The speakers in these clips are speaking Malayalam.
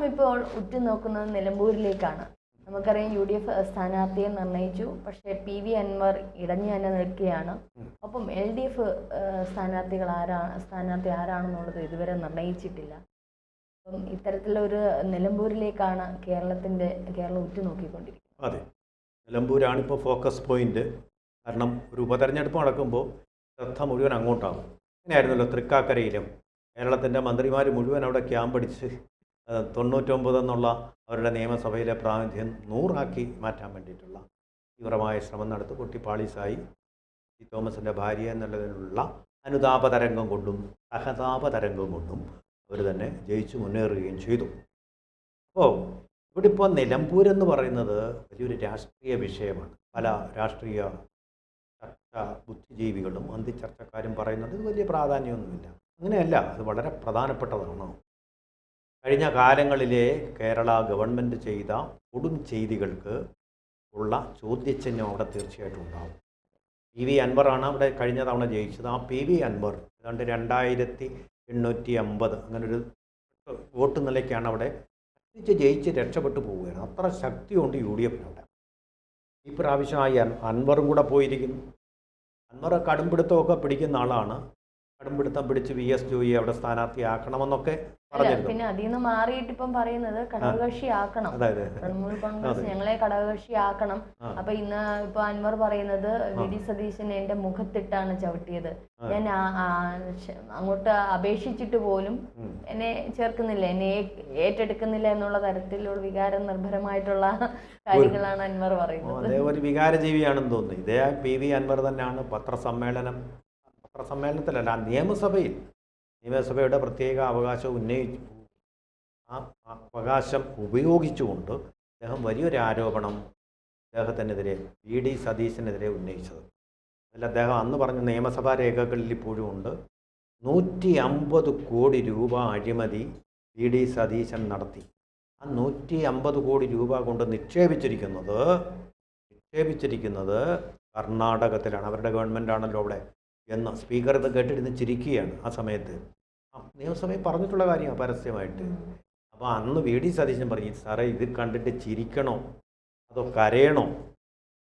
ഇപ്പോൾ ഉറ്റുനോക്കുന്നത് നിലമ്പൂരിലേക്കാണ്. നമുക്കറിയാം UDF സ്ഥാനാർത്ഥിയെ നിർണയിച്ചു, പക്ഷേ PV അൻവർ ഇടഞ്ഞു തന്നെ നിൽക്കുകയാണ്. ഒപ്പം LDF സ്ഥാനാർത്ഥി ആരാണെന്നുള്ളത് ഇതുവരെ നിർണയിച്ചിട്ടില്ല. അപ്പം ഇത്തരത്തിലൊരു നിലമ്പൂരിലേക്കാണ് കേരളം ഉറ്റുനോക്കിക്കൊണ്ടിരിക്കുന്നത്. അതെ, നിലമ്പൂരാണ് ഇപ്പോൾ ഫോക്കസ് പോയിന്റ്. കാരണം ഒരു ഉപതെരഞ്ഞെടുപ്പ് നടക്കുമ്പോൾ ശ്രദ്ധ മുഴുവൻ അങ്ങോട്ടാകും. അങ്ങനെയായിരുന്നല്ലോ തൃക്കാക്കരയിലും. കേരളത്തിൻ്റെ മന്ത്രിമാർ മുഴുവൻ അവിടെ ക്യാമ്പടിച്ച് 99 എന്നുള്ള അവരുടെ നിയമസഭയിലെ പ്രാതിനിധ്യം 100 മാറ്റാൻ വേണ്ടിയിട്ടുള്ള തീവ്രമായ ശ്രമം നടത്തി പൊട്ടിപ്പാളീസായി. തോമസിൻ്റെ ഭാര്യ എന്നുള്ളതിനുള്ള അനുതാപതരംഗം കൊണ്ടും സഹതാപതരംഗം കൊണ്ടും അവർ തന്നെ ജയിച്ചു മുന്നേറുകയും ചെയ്തു. അപ്പോൾ ഇവിടെ ഇപ്പോൾ നിലമ്പൂരെന്ന് പറയുന്നത് വലിയൊരു രാഷ്ട്രീയ വിഷയമാണ്. പല രാഷ്ട്രീയ ബുദ്ധിജീവികളും അന്തിചർച്ചക്കാരും പറയുന്നത് വലിയ പ്രാധാന്യമൊന്നുമില്ല. അങ്ങനെയല്ല, അത് വളരെ പ്രധാനപ്പെട്ടതാണ്. കഴിഞ്ഞ കാലങ്ങളിലെ കേരള ഗവൺമെൻറ് ചെയ്ത കൊടും ചെയ്തികൾക്ക് ഉള്ള ചോദ്യചിഹ്നം അവിടെ തീർച്ചയായിട്ടും ഉണ്ടാവും. PV അൻവറാണ് അവിടെ കഴിഞ്ഞ തവണ ജയിച്ചത്. ആ PV അൻവർ ഏതാണ്ട് 2850 അങ്ങനൊരു വോട്ട് നിലയ്ക്കാണ് അവിടെ ജയിച്ച് രക്ഷപ്പെട്ടു പോവുകയാണ്. അത്ര ശക്തിയുണ്ട് UDF അവിടെ. ഈ പ്രാവശ്യമായി അൻവറും കൂടെ പോയിരിക്കുന്നു. അൻവർ കടുംപിടുത്തമൊക്കെ പിടിക്കുന്ന ആളാണ്. കടുംപിടുത്തം പിടിച്ച് VS ജോയിയെ അവിടെ സ്ഥാനാർത്ഥിയാക്കണമെന്നൊക്കെ പറഞ്ഞിരുന്നു. പിന്നെ അതിൽ നിന്ന് മാറിയിട്ട് ഇപ്പം പറയുന്നത് ഘടകകക്ഷിയാക്കണം, തൃണമൂൽ കോൺഗ്രസ് ഞങ്ങളെ ഘടകകക്ഷിയാക്കണം. അപ്പൊ ഇന്ന് ഇപ്പൊ അൻവർ പറയുന്നത് VD സതീശൻ എന്റെ മുഖത്തിട്ടാണ് ചവിട്ടിയത്, ഞാൻ അങ്ങോട്ട് അപേക്ഷിച്ചിട്ട് പോലും എന്നെ ചേർക്കുന്നില്ല, എന്നെ ഏറ്റെടുക്കുന്നില്ല എന്നുള്ള തരത്തിലുള്ള വികാര നിർഭരമായിട്ടുള്ള കാര്യങ്ങളാണ് അൻവർ പറയുന്നത്. അതേ ഒരു വികാരജീവിയാണെന്ന് തോന്നുന്നു. ഇതേ PV അൻവർ തന്നെയാണ് പത്രസമ്മേളനത്തിലല്ല, നിയമസഭയുടെ പ്രത്യേക അവകാശം ഉന്നയിച്ചു. ആ അവകാശം ഉപയോഗിച്ചുകൊണ്ട് അദ്ദേഹം വലിയൊരു ആരോപണം അദ്ദേഹത്തിനെതിരെ VD സതീശനെതിരെ ഉന്നയിച്ചത്. അതിൽ അദ്ദേഹം അന്ന് പറഞ്ഞ നിയമസഭാ രേഖകളിൽ ഇപ്പോഴും ഉണ്ട്. 150 കോടി രൂപ അഴിമതി VD സതീശൻ നടത്തി. ആ 150 കോടി രൂപ കൊണ്ട് നിക്ഷേപിച്ചിരിക്കുന്നത് കർണാടകത്തിലാണ്. അവരുടെ ഗവൺമെൻറ് ആണല്ലോ അവിടെ എന്ന് സ്പീക്കർ ഇത് കേട്ടിരുന്ന് ചിരിക്കുകയാണ് ആ സമയത്ത്. നിയമസഭയിൽ പറഞ്ഞിട്ടുള്ള കാര്യമാണ് പരസ്യമായിട്ട്. അപ്പോൾ അന്ന് VD സതീശൻ പറഞ്ഞു, സാറേ ഇത് കണ്ടിട്ട് ചിരിക്കണോ അതോ കരയണോ,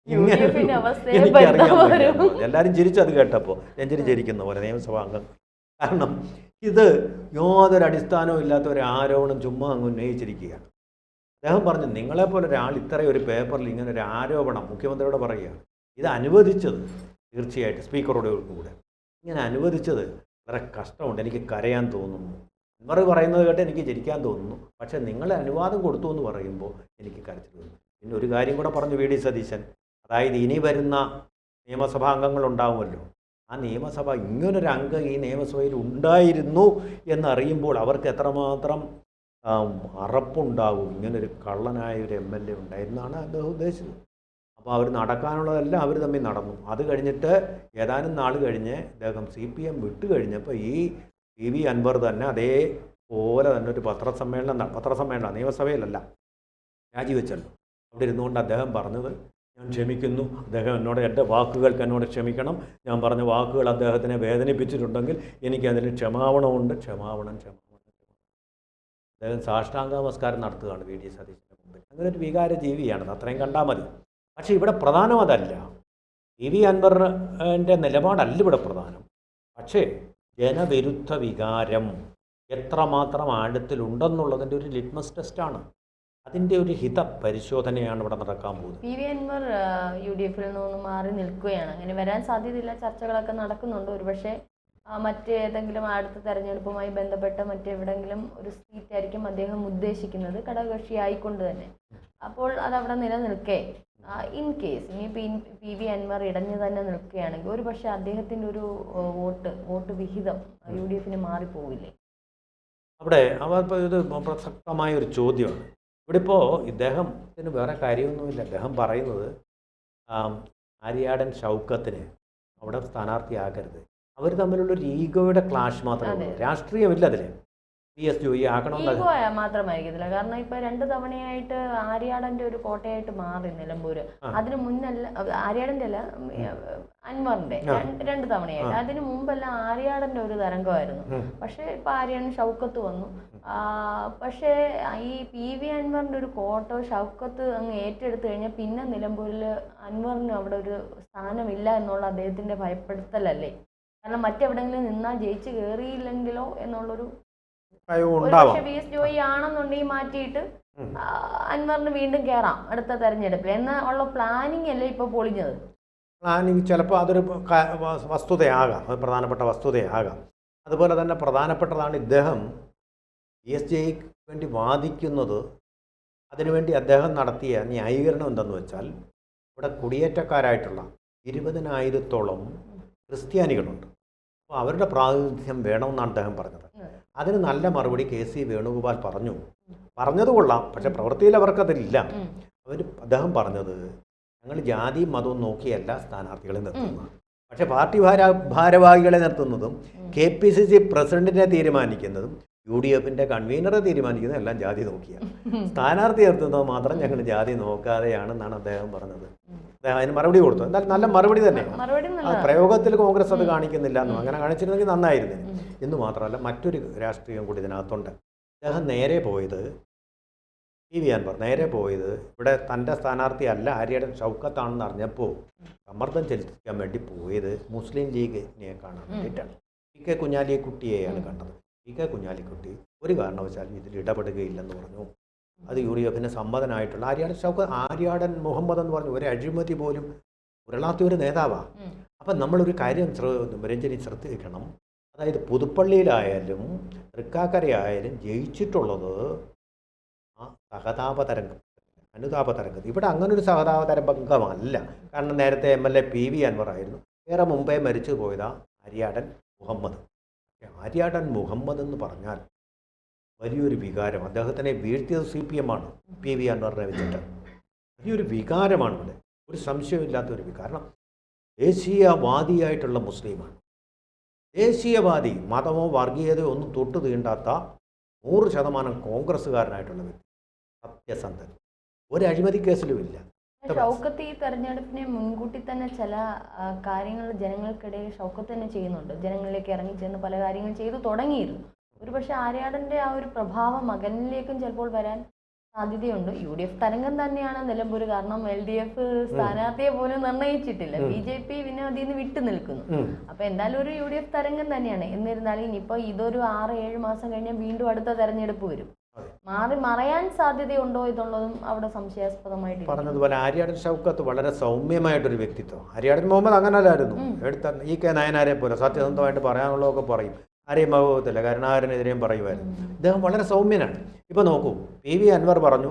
എനിക്കറിയാൻ പറ്റില്ല. എല്ലാവരും ചിരിച്ചത് കേട്ടപ്പോൾ നെഞ്ചിരി ചിരിക്കുന്ന പോലെ നിയമസഭാ അംഗം. കാരണം ഇത് യാതൊരു അടിസ്ഥാനവും ഇല്ലാത്ത ഒരു ആരോപണം ചുമ്മാ അങ്ങ് ഉന്നയിച്ചിരിക്കുകയാണ്. അദ്ദേഹം പറഞ്ഞു, നിങ്ങളെപ്പോലെ ഒരാൾ ഇത്രയും ഒരു പേപ്പറിൽ ഇങ്ങനെ ഒരു ആരോപണം മുഖ്യമന്ത്രിയോട് പറയുകയാണ്. ഇത് അനുവദിച്ചത് തീർച്ചയായിട്ടും സ്പീക്കറോട് കൂടെ ഇങ്ങനെ അനുവദിച്ചത് വളരെ കഷ്ടമുണ്ട്, എനിക്ക് കരയാൻ തോന്നുന്നു. ഇവർ പറയുന്നത് കേട്ട് എനിക്ക് ചിരിക്കാൻ തോന്നുന്നു. പക്ഷേ നിങ്ങൾ അനുവാദം കൊടുത്തു എന്ന് പറയുമ്പോൾ എനിക്ക് കരച്ചിൽ തോന്നുന്നു. പിന്നെ ഒരു കാര്യം കൂടെ പറഞ്ഞു VD സതീശൻ, അതായത് ഇനി വരുന്ന നിയമസഭാ അംഗങ്ങളുണ്ടാവുമല്ലോ, ആ നിയമസഭ ഇങ്ങനൊരു അംഗം ഈ നിയമസഭയിൽ ഉണ്ടായിരുന്നു എന്നറിയുമ്പോൾ അവർക്ക് എത്രമാത്രം അറപ്പുണ്ടാവും. ഇങ്ങനൊരു കള്ളനായ ഒരു MLA ഉണ്ടായിരുന്നാണ് അദ്ദേഹം ഉദ്ദേശിച്ചത്. അപ്പോൾ അവർ നടക്കാനുള്ളതെല്ലാം അവർ തമ്മിൽ നടന്നു. അത് കഴിഞ്ഞിട്ട് ഏതാനും നാൾ കഴിഞ്ഞ് അദ്ദേഹം CPM വിട്ടു കഴിഞ്ഞപ്പോൾ ഈ PV അൻവർ തന്നെ അതേപോലെ തന്നെ ഒരു പത്രസമ്മേളനം നിയമസഭയിലല്ല, രാജിവെച്ചല്ലോ. അവിടെ ഇരുന്നുകൊണ്ട് അദ്ദേഹം പറഞ്ഞത്, ഞാൻ ക്ഷമിക്കുന്നു, അദ്ദേഹം എൻ്റെ വാക്കുകൾക്ക് എന്നോട് ക്ഷമിക്കണം, ഞാൻ പറഞ്ഞ വാക്കുകൾ അദ്ദേഹത്തിനെ വേദനിപ്പിച്ചിട്ടുണ്ടെങ്കിൽ എനിക്കതിൽ ക്ഷമാപണമുണ്ട്, ക്ഷമാപണം. അദ്ദേഹം സാഷ്ടാംഗ നമസ്കാരം നടത്തുകയാണ് VD സതീശൻ്റെ മുമ്പിൽ. അങ്ങനെ ഒരു വികാര ജീവിയാണത്, അത്രയും കണ്ടാൽ മതി. പക്ഷേ ഇവിടെ പ്രധാനം അതല്ല. PV അൻവറിൻ്റെ നിലപാടല്ല ഇവിടെ പ്രധാനം. പക്ഷേ ജനവിരുദ്ധ വികാരം എത്രമാത്രം ആഴത്തിലുണ്ടെന്നുള്ളതിൻ്റെ ഒരു ലിറ്റ്മസ് ടെസ്റ്റാണ്. അതിൻ്റെ ഒരു ഹിത പരിശോധനയാണ് ഇവിടെ നടക്കാൻ പോകുന്നത്. PV അൻവർ UDFൽ നിന്ന് മാറി നിൽക്കുകയാണ്. അങ്ങനെ വരാൻ സാധ്യതയില്ല. ചർച്ചകളൊക്കെ നടക്കുന്നുണ്ട്. ഒരുപക്ഷെ മറ്റേതെങ്കിലും അടുത്ത തെരഞ്ഞെടുപ്പുമായി ബന്ധപ്പെട്ട മറ്റെവിടെങ്കിലും ഒരു സീറ്റായിരിക്കും അദ്ദേഹം ഉദ്ദേശിക്കുന്നത്, ഘടകകക്ഷി ആയിക്കൊണ്ട് തന്നെ. അപ്പോൾ അതവിടെ നിലനിൽക്കേ ഇൻ കേസ് ഇനി PV അൻവർ ഇടഞ്ഞു തന്നെ നിൽക്കുകയാണെങ്കിൽ ഒരു പക്ഷേ അദ്ദേഹത്തിൻ്റെ ഒരു വോട്ട് വിഹിതം UDFന് മാറിപ്പോവില്ലേ? അവിടെ ഇത് പ്രസക്തമായ ഒരു ചോദ്യമാണ്. ഇവിടെ ഇപ്പോൾ ഇദ്ദേഹത്തിന് വേറെ കാര്യമൊന്നുമില്ല. അദ്ദേഹം പറയുന്നത് ആര്യാടൻ ഷൗക്കത്തിന് അവിടെ സ്ഥാനാർത്ഥിയാകരുത്. അവർ തമ്മിലുള്ളൊരു ഈഗോയുടെ ക്ലാഷ് മാത്രമേ ഉള്ളൂ, രാഷ്ട്രീയമില്ല അതിൽ. VS ജോയി ആകണമെന്ന് മാത്രമായിരിക്കത്തില്ല. കാരണം ഇപ്പൊ 2 തവണയായിട്ട് ആര്യാടന്റെ ഒരു കോട്ടയായിട്ട് മാറി നിലമ്പൂര്. അതിന് മുന്നല്ല, ആര്യാടന്റെ അല്ല അൻവറിന്റെ 2 തവണയായിട്ട്. അതിന് മുമ്പെല്ലാം ആര്യാടന്റെ ഒരു തരംഗമായിരുന്നു. പക്ഷെ ഇപ്പൊ ആര്യാടൻ ഷൗക്കത്ത് വന്നു. പക്ഷേ ഈ PV അൻവറിൻ്റെ ഒരു കോട്ടോ ഷൗക്കത്ത് അങ്ങ് ഏറ്റെടുത്തു കഴിഞ്ഞാൽ പിന്നെ നിലമ്പൂരിൽ അൻവറിന് അവിടെ ഒരു സ്ഥാനമില്ല എന്നുള്ള അദ്ദേഹത്തിൻ്റെ ഭയപ്പെടുത്തലല്ലേ? കാരണം മറ്റെവിടെയെങ്കിലും നിന്നാൽ ജയിച്ച് കയറിയില്ലെങ്കിലോ എന്നുള്ളൊരു പക്ഷേ VS ജോയി ആണെന്നുണ്ടെങ്കിൽ മാറ്റിയിട്ട് അൻവറിന് വീണ്ടും കയറാം അടുത്ത തെരഞ്ഞെടുപ്പിൽ എന്നുള്ള പ്ലാനിങ് അല്ലേ ഇപ്പോൾ പൊളിഞ്ഞത്? പ്ലാനിങ് ചിലപ്പോൾ അതൊരു വസ്തുതയാകാം, അത് പ്രധാനപ്പെട്ട വസ്തുതയാകാം. അതുപോലെ തന്നെ പ്രധാനപ്പെട്ടതാണ് ഇദ്ദേഹം VS ജോയിക്ക് വേണ്ടി വാദിക്കുന്നത്. അതിനുവേണ്ടി അദ്ദേഹം നടത്തിയ ന്യായീകരണം എന്തെന്ന് വെച്ചാൽ ഇവിടെ കുടിയേറ്റക്കാരായിട്ടുള്ള 20,000-ഓളം ക്രിസ്ത്യാനികളുണ്ട്. അപ്പോൾ അവരുടെ പ്രാതിനിധ്യം വേണമെന്നാണ് അദ്ദേഹം പറഞ്ഞത്. അതിന് നല്ല മറുപടി KC വേണുഗോപാൽ പറഞ്ഞത് കൊള്ളാം, പക്ഷെ പ്രവൃത്തിയിൽ അവർക്കതില്ല. അദ്ദേഹം പറഞ്ഞത് ഞങ്ങൾ ജാതിയും മതവും നോക്കിയല്ല സ്ഥാനാർത്ഥികളെ നിർത്തുന്നത്, പക്ഷെ പാർട്ടി ഭാരവാഹികളെ നിർത്തുന്നതും KPCC പ്രസിഡന്റിനെ തീരുമാനിക്കുന്നതും UDFന്റെ കൺവീനറെ തീരുമാനിക്കുന്നതും എല്ലാം ജാതി നോക്കിയാണ്. സ്ഥാനാർത്ഥി നിർത്തുന്നത് മാത്രം ഞങ്ങൾ ജാതി നോക്കാതെയാണെന്നാണ് അദ്ദേഹം പറഞ്ഞത്. അദ്ദേഹം അതിന് മറുപടി കൊടുത്തു. എന്നാൽ നല്ല മറുപടി തന്നെയാണ്. പ്രയോഗത്തിൽ കോൺഗ്രസ് അത് കാണിക്കുന്നില്ല എന്നും അങ്ങനെ കാണിച്ചിരുന്നെങ്കിൽ നന്നായിരുന്നു. എന്ന് മാത്രമല്ല മറ്റൊരു രാഷ്ട്രീയം കൂടി ഇതിനകത്തുണ്ട്. അദ്ദേഹം നേരെ പോയത് PV അൻവർ നേരെ പോയത് ഇവിടെ തൻ്റെ സ്ഥാനാർത്ഥി അല്ല ആര്യാടൻ ഷൗക്കത്താണെന്ന് അറിഞ്ഞപ്പോൾ സമ്മർദ്ദം ചെലുത്തിക്കാൻ വേണ്ടി പോയത് മുസ്ലിം ലീഗിനെ കാണാൻ വേണ്ടിയിട്ടാണ്. PK കുഞ്ഞാലിക്കുട്ടിയെയാണ് കണ്ടത്. PK കുഞ്ഞാലിക്കുട്ടി ഒരു കാരണവശാലും ഇതിൽ ഇടപെടുകയില്ലെന്ന് പറഞ്ഞു. അത് UDFന് സമ്മതനായിട്ടുള്ള ആര്യാടൻ മുഹമ്മദ് എന്ന് പറഞ്ഞു ഒരു അഴിമതി പോലും ഉരുളാത്ത ഒരു നേതാവാണ്. അപ്പം നമ്മളൊരു കാര്യം രഞ്ജനി ശ്രദ്ധിക്കണം. അതായത് പുതുപ്പള്ളിയിലായാലും തൃക്കാക്കരയായാലും ജയിച്ചിട്ടുള്ളത് ആ സഹതാപ തരംഗം, അനുതാപ തരംഗം. ഇവിടെ അങ്ങനൊരു സഹതാപ തരംഗമല്ല. കാരണം നേരത്തെ MLA PV അൻവർ ആയിരുന്നു. ഏറെ മുമ്പേ മരിച്ചു പോയതാ ആര്യാടൻ മുഹമ്മദ്. ആര്യാടൻ മുഹമ്മദ് എന്ന് പറഞ്ഞാൽ വലിയൊരു വികാരം. അദ്ദേഹത്തിനെ വീഴ്ത്തിയത് CPM ആണ് PV അൻവറിനെ വെച്ചിട്ട്. വലിയൊരു വികാരമാണ് ഇവിടെ, ഒരു സംശയമില്ലാത്തൊരു വികാരം. ദേശീയവാദിയായിട്ടുള്ള മുസ്ലിമാണ്, ദേശീയവാദി, മതമോ വർഗീയതയോ ഒന്നും തൊട്ട് തീണ്ടാത്ത 100% കോൺഗ്രസ്സുകാരനായിട്ടുള്ള വ്യക്തി, സത്യസന്ധൻ, ഒരു അഴിമതി കേസിലുമില്ല. ഷൗക്കത്ത് ഈ തെരഞ്ഞെടുപ്പിനെ മുൻകൂട്ടി തന്നെ ചില കാര്യങ്ങൾ ജനങ്ങൾക്കിടയിൽ ഷൗക്കത്ത് തന്നെ ചെയ്യുന്നുണ്ട്. ജനങ്ങളിലേക്ക് ഇറങ്ങിച്ചെന്ന് പല കാര്യങ്ങൾ ചെയ്തു തുടങ്ങിയിരുന്നു. ഒരുപക്ഷെ ആര്യാടൻ്റെ ആ ഒരു പ്രഭാവം മകനിലേക്കും ചിലപ്പോൾ വരാൻ സാധ്യതയുണ്ട്. UDF തരംഗം തന്നെയാണ് നിലമ്പൂർ. കാരണം LDF സ്ഥാനാർത്ഥിയെ പോലും നിർണയിച്ചിട്ടില്ല. BJP പിന്നെ അതിൽ നിന്ന് വിട്ടു നിൽക്കുന്നു. അപ്പൊ എന്തായാലും ഒരു UDF തരംഗം തന്നെയാണ്. എന്നിരുന്നാലും ഇനിയിപ്പോ ഇതൊരു 6-7 മാസം കഴിഞ്ഞാൽ വീണ്ടും അടുത്ത തെരഞ്ഞെടുപ്പ് വരും. മറയാൻ സാധ്യതയുണ്ടോ എന്നുള്ളതും അവിടെ സംശയാസ്പദമായിട്ട് പറഞ്ഞതുപോലെ ആര്യാടൻ ഷൗക്കത്ത് വളരെ സൗമ്യമായിട്ടൊരു വ്യക്തിത്വം. ആര്യാടൻ മുഹമ്മദ് അങ്ങനല്ലായിരുന്നു. EK നായനാരെ പോലെ സത്യസന്ധമായിട്ട് പറയാനുള്ളതൊക്കെ പറയും, ആരെയും ഭാഗത്തില്ല, കരുണാകരനെതിരെയും പറയുമായിരുന്നു. ഇദ്ദേഹം വളരെ സൗമ്യനാണ്. ഇപ്പോൾ നോക്കൂ, PV അൻവർ പറഞ്ഞു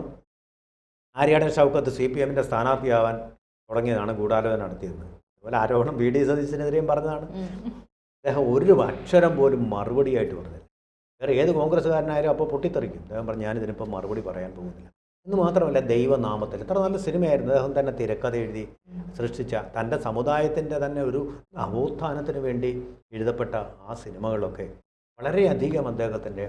ആര്യാടൻ ഷൗക്കത്ത് CPMന്റെ സ്ഥാനാർത്ഥിയാവാൻ തുടങ്ങിയതാണ്, ഗൂഢാലോചന നടത്തിയിരുന്നത്. അതുപോലെ ആരോപണം VD സതീശനെതിരെയും പറഞ്ഞതാണ്. അദ്ദേഹം ഒരു അക്ഷരം പോലും മറുപടിയായിട്ട് പറഞ്ഞില്ല. വേറെ ഏത് കോൺഗ്രസ്സുകാരനായാലും അപ്പോൾ പൊട്ടിത്തെറിക്കും. അദ്ദേഹം പറഞ്ഞു ഞാനിതിനിപ്പോൾ മറുപടി പറയാൻ പോകുന്നില്ല എന്ന് മാത്രമല്ല, ദൈവനാമത്തിൽ എത്ര നല്ല സിനിമയായിരുന്നു. അദ്ദേഹം തന്നെ തിരക്കഥ എഴുതി സൃഷ്ടിച്ച, തൻ്റെ സമുദായത്തിൻ്റെ തന്നെ ഒരു നവോത്ഥാനത്തിന് വേണ്ടി എഴുതപ്പെട്ട ആ സിനിമകളൊക്കെ വളരെയധികം അദ്ദേഹത്തിൻ്റെ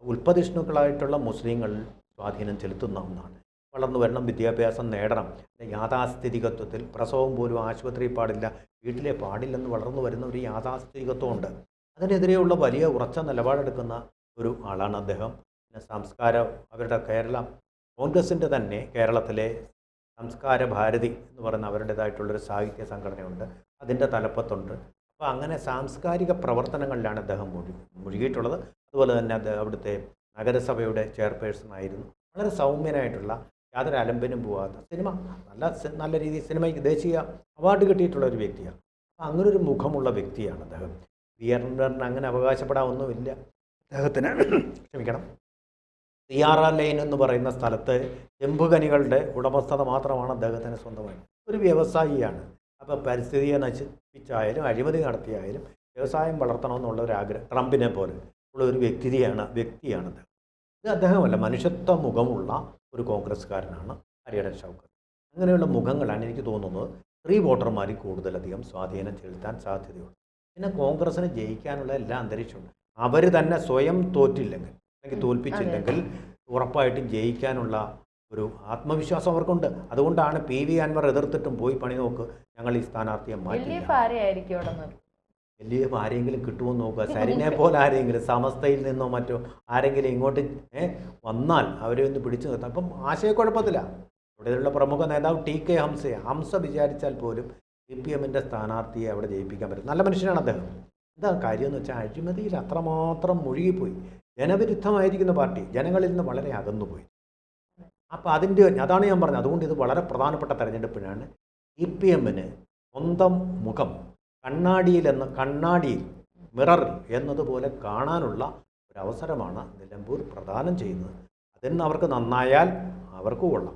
ഉൽപ്പതിഷ്ണുക്കളായിട്ടുള്ള മുസ്ലിങ്ങൾ സ്വാധീനം ചെലുത്തുന്ന ഒന്നാണ്. വളർന്നു വരണം, വിദ്യാഭ്യാസം നേടണം, യാഥാസ്ഥിതികത്വത്തിൽ പ്രസവം പോലും ആശുപത്രിയിൽ പാടില്ല, വീട്ടിലെ പാടില്ലെന്ന് വളർന്നു വരുന്ന ഒരു യാഥാസ്ഥിതികത്വമുണ്ട്. അതിനെതിരെയുള്ള വലിയ ഉറച്ച നിലപാടെടുക്കുന്ന ഒരു ആളാണ് അദ്ദേഹം. പിന്നെ സംസ്കാരം, അവരുടെ കോൺഗ്രസിൻ്റെ തന്നെ കേരളത്തിലെ സംസ്കാര ഭാരതി എന്ന് പറയുന്ന അവരുടേതായിട്ടുള്ളൊരു സാഹിത്യ സംഘടനയുണ്ട്, അതിൻ്റെ തലപ്പത്തുണ്ട്. അപ്പോൾ അങ്ങനെ സാംസ്കാരിക പ്രവർത്തനങ്ങളിലാണ് അദ്ദേഹം മുഴുകിയിട്ടുള്ളത്. അതുപോലെ തന്നെ അവിടുത്തെ നഗരസഭയുടെ ചെയർപേഴ്സണായിരുന്നു. വളരെ സൗമ്യനായിട്ടുള്ള, യാതൊരു അലമ്പിനും പോകാത്ത, സിനിമ നല്ല രീതിയിൽ സിനിമയ്ക്ക് ദേശീയ അവാർഡ് കിട്ടിയിട്ടുള്ള ഒരു വ്യക്തിയാണ്. അപ്പോൾ അങ്ങനൊരു മുഖമുള്ള വ്യക്തിയാണ് അദ്ദേഹം. VS അൻവറിന് അങ്ങനെ അവകാശപ്പെടാനൊന്നുമില്ല. അദ്ദേഹത്തിന് ക്ഷമിക്കണം, CRR ലൈൻ എന്ന് പറയുന്ന സ്ഥലത്ത് ചെമ്പുകനികളുടെ ഉടമസ്ഥത മാത്രമാണ് അദ്ദേഹത്തിന് സ്വന്തമായി. ഒരു വ്യവസായിയാണ്. അപ്പോൾ പരിസ്ഥിതിയെ നശിപ്പിച്ചായാലും അഴിമതി നടത്തിയായാലും വ്യവസായം വളർത്തണമെന്നുള്ള ഒരു ആഗ്രഹം, ട്രംപിനെ പോലെ ഉള്ള ഒരു വ്യക്തിയാണ് അദ്ദേഹം. ഇത് അദ്ദേഹമല്ല, മനുഷ്യത്വ മുഖമുള്ള ഒരു കോൺഗ്രസ്സുകാരനാണ് ആര്യാടൻ ഷൗക്കത്ത്. അങ്ങനെയുള്ള മുഖങ്ങളാണ് എനിക്ക് തോന്നുന്നത് സ്ത്രീ വോട്ടർമാരിൽ കൂടുതലധികം സ്വാധീനം ചെലുത്താൻ സാധ്യതയുണ്ട്. പിന്നെ കോൺഗ്രസ്സിന് ജയിക്കാനുള്ള എല്ലാ അന്തരീക്ഷമുണ്ട്. അവർ തന്നെ സ്വയം തോറ്റില്ലെങ്കിൽ അല്ലെങ്കിൽ തോൽപ്പിച്ചില്ലെങ്കിൽ ഉറപ്പായിട്ടും ജയിക്കാനുള്ള ഒരു ആത്മവിശ്വാസം അവർക്കുണ്ട്. അതുകൊണ്ടാണ് PV അൻവർ എതിർത്തിട്ടും പോയി പണി നോക്ക്, ഞങ്ങൾ ഈ സ്ഥാനാർത്ഥിയെ മാറ്റി. വലിയ ആരെങ്കിലും കിട്ടുമെന്ന് നോക്കുക. സരിനെ പോലെ ആരെങ്കിലും സമസ്തയിൽ നിന്നോ മറ്റോ ആരെങ്കിലും ഇങ്ങോട്ട് വന്നാൽ അവരെ ഒന്ന് പിടിച്ചു നിർത്താം. അപ്പം ആശയക്കുഴപ്പത്തില്ല. ഇവിടെയുള്ള പ്രമുഖ നേതാവ് ടി.കെ. ഹംസ വിചാരിച്ചാൽ പോലും CPM-ൻ്റെ സ്ഥാനാർത്ഥിയെ അവിടെ ജയിപ്പിക്കാൻ പറ്റും. നല്ല മനുഷ്യനാണ് അദ്ദേഹം. എന്താ കാര്യം എന്ന് വെച്ചാൽ അഴിമതിയിൽ അത്രമാത്രം മുഴുകിപ്പോയി. ജനവിരുദ്ധമായിരിക്കുന്ന പാർട്ടി ജനങ്ങളിൽ നിന്ന് വളരെ അകന്നുപോയി. അപ്പോൾ അതാണ് ഞാൻ പറഞ്ഞത്. അതുകൊണ്ട് ഇത് വളരെ പ്രധാനപ്പെട്ട തെരഞ്ഞെടുപ്പിനാണ്. CPM-ന് സ്വന്തം മുഖം കണ്ണാടിയിൽ മിററിൽ എന്നതുപോലെ കാണാനുള്ള ഒരു അവസരമാണ് നിലമ്പൂർ പ്രദാനം ചെയ്യുന്നത്. അതിന് അവർക്ക് നന്നായാൽ അവർക്ക് കൊള്ളാം.